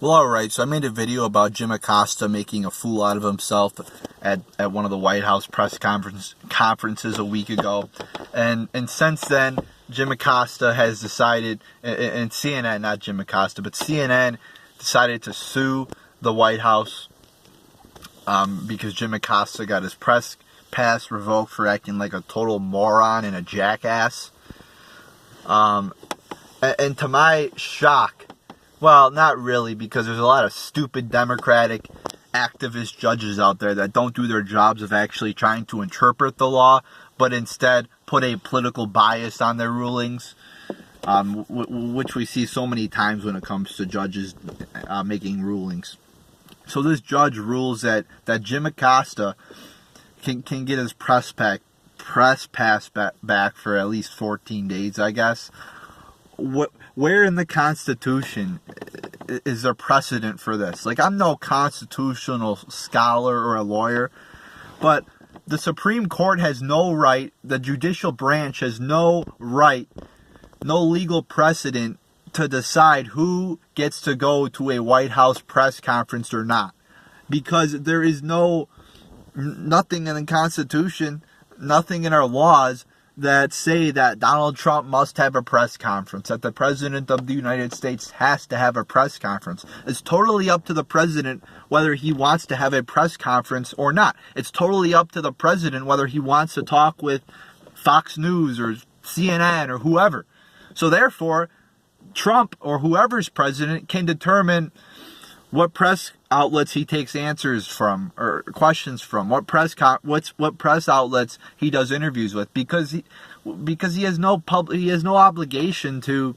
Well, alright, so I made a video about Jim Acosta making a fool out of himself at one of the White House press conferences a week ago. And since then, Jim Acosta has decided, and CNN, not Jim Acosta, but CNN decided to sue the White House because Jim Acosta got his press pass revoked for acting like a total moron and a jackass. And to my shock, well, not really, because there's a lot of stupid Democratic activist judges out there that don't do their jobs of actually trying to interpret the law, but instead put a political bias on their rulings, which we see so many times when it comes to judges making rulings. So this judge rules that Jim Acosta can get his press pass back for at least 14 days, I guess. Where in the Constitution is there precedent for this? Like, I'm no constitutional scholar or a lawyer, but the Supreme Court has no right, the judicial branch has no right, no legal precedent to decide who gets to go to a White House press conference or not. Because there is nothing in the Constitution, nothing in our laws that say that Donald Trump must have a press conference, that the President of the United States has to have a press conference. It's totally up to the President whether he wants to have a press conference or not. It's totally up to the President whether he wants to talk with Fox News or CNN or whoever. So therefore, Trump or whoever's president can determine what press outlets he takes answers from or questions from, what press outlets he does interviews with, because he has no obligation to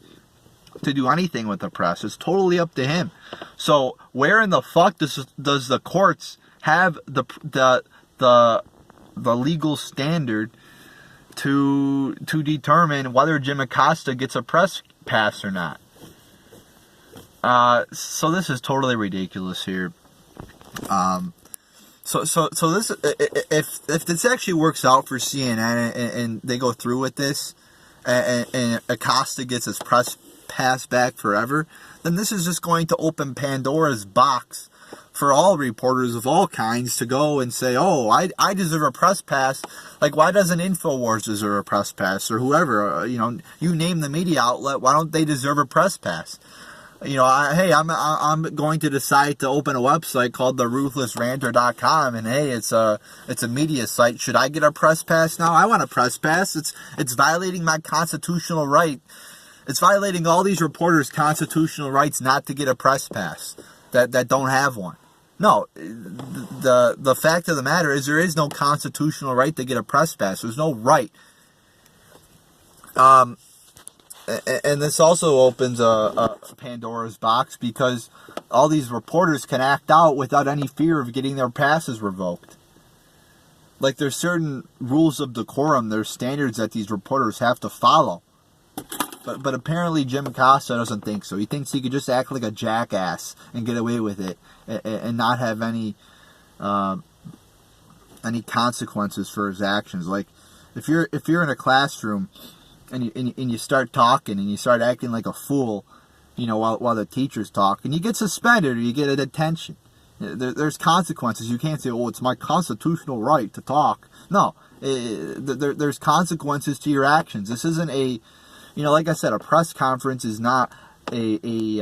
do anything with the press. It's totally up to him. So where in the fuck does the courts have the legal standard to determine whether Jim Acosta gets a press pass or not? So this is totally ridiculous here. So this, if this actually works out for CNN and they go through with this, and Acosta gets his press pass back forever, then this is just going to open Pandora's box for all reporters of all kinds to go and say, oh, I deserve a press pass. Like, why doesn't InfoWars deserve a press pass, or whoever? You name the media outlet. Why don't they deserve a press pass? I'm going to decide to open a website called theruthlessranter.com, and hey, it's a media site. Should I get a press pass now? I want a press pass. It's violating my constitutional right. It's violating all these reporters' constitutional rights not to get a press pass that don't have one. No, the fact of the matter is there is no constitutional right to get a press pass. There's no right. And this also opens a Pandora's box, because all these reporters can act out without any fear of getting their passes revoked. Like, there's certain rules of decorum, there's standards that these reporters have to follow. But apparently Jim Acosta doesn't think so. He thinks he could just act like a jackass and get away with it and not have any consequences for his actions. Like, if you're in a classroom and you start talking and you start acting like a fool, while the teachers talk, and you get suspended or you get a detention. There's consequences. You can't say, oh, it's my constitutional right to talk. No, there's consequences to your actions. This isn't like I said, a press conference is not something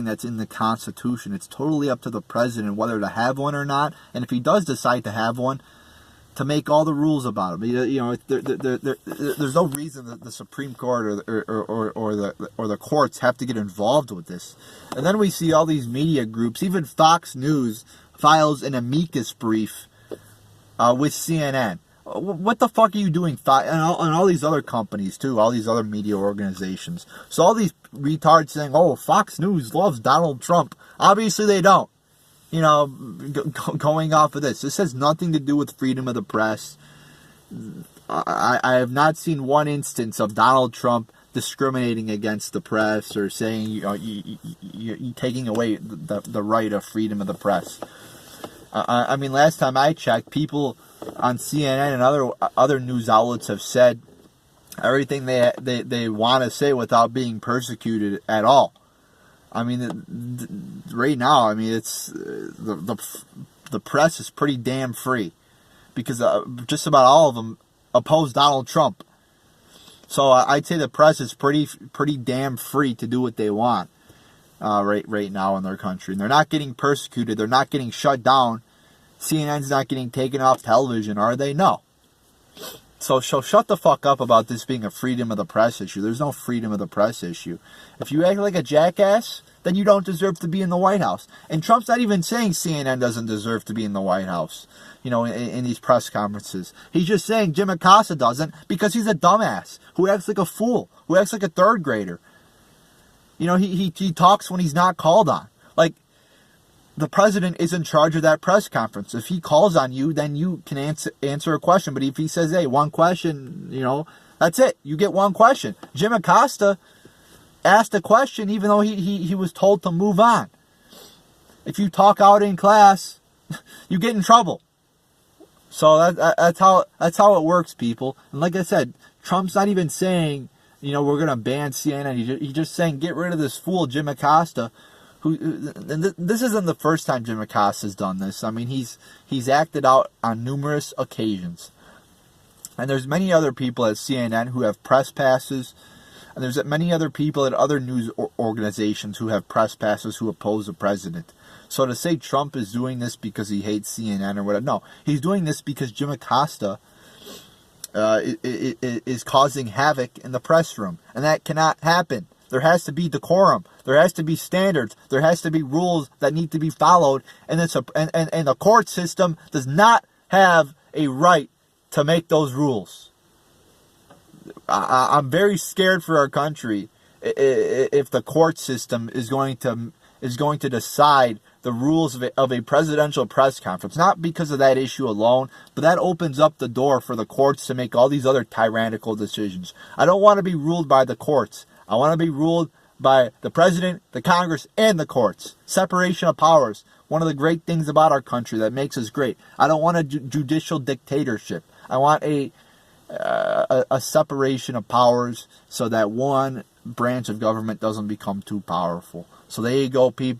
that's in the Constitution. It's totally up to the president whether to have one or not, and if he does decide to have one, to make all the rules about it. There's no reason that the Supreme Court or the courts have to get involved with this. And then we see all these media groups, even Fox News files an amicus brief with CNN. What the fuck are you doing? And all these other companies too, all these other media organizations. So all these retards saying, oh, Fox News loves Donald Trump. Obviously they don't. Going off of this. This has nothing to do with freedom of the press. I have not seen one instance of Donald Trump discriminating against the press or saying, you're taking away the right of freedom of the press. I mean, last time I checked, people on CNN and other news outlets have said everything they want to say without being persecuted at all. I mean, right now, I mean, it's the press is pretty damn free because just about all of them oppose Donald Trump. So I'd say the press is pretty damn free to do what they want right now in their country. And they're not getting persecuted. They're not getting shut down. CNN's not getting taken off television, are they? No. So shut the fuck up about this being a freedom of the press issue. There's no freedom of the press issue. If you act like a jackass, then you don't deserve to be in the White House. And Trump's not even saying CNN doesn't deserve to be in the White House, you know, in these press conferences. He's just saying Jim Acosta doesn't because he's a dumbass who acts like a fool, who acts like a third grader. You know, he talks when he's not called on. Like, the president is in charge of that press conference. If he calls on you, then you can answer a question. But if he says, hey, one question, you know, that's it. You get one question. Jim Acosta asked a question even though he was told to move on. If you talk out in class, you get in trouble. So that's how it works, people. And like I said, Trump's not even saying, you know, we're going to ban CNN. He's just saying get rid of this fool, Jim Acosta. This isn't the first time Jim Acosta's done this. I mean, he's acted out on numerous occasions. And there's many other people at CNN who have press passes. And there's many other people at other news organizations who have press passes who oppose the president. So to say Trump is doing this because he hates CNN or whatever, no. He's doing this because Jim Acosta is causing havoc in the press room. And that cannot happen. There has to be decorum. There has to be standards. There has to be rules that need to be followed. And the court system does not have a right to make those rules. I'm very scared for our country if the court system is going to decide the rules of a presidential press conference. Not because of that issue alone, but that opens up the door for the courts to make all these other tyrannical decisions. I don't want to be ruled by the courts. I want to be ruled by the president, the Congress, and the courts. Separation of powers. One of the great things about our country that makes us great. I don't want a judicial dictatorship. I want a separation of powers so that one branch of government doesn't become too powerful. So there you go, people.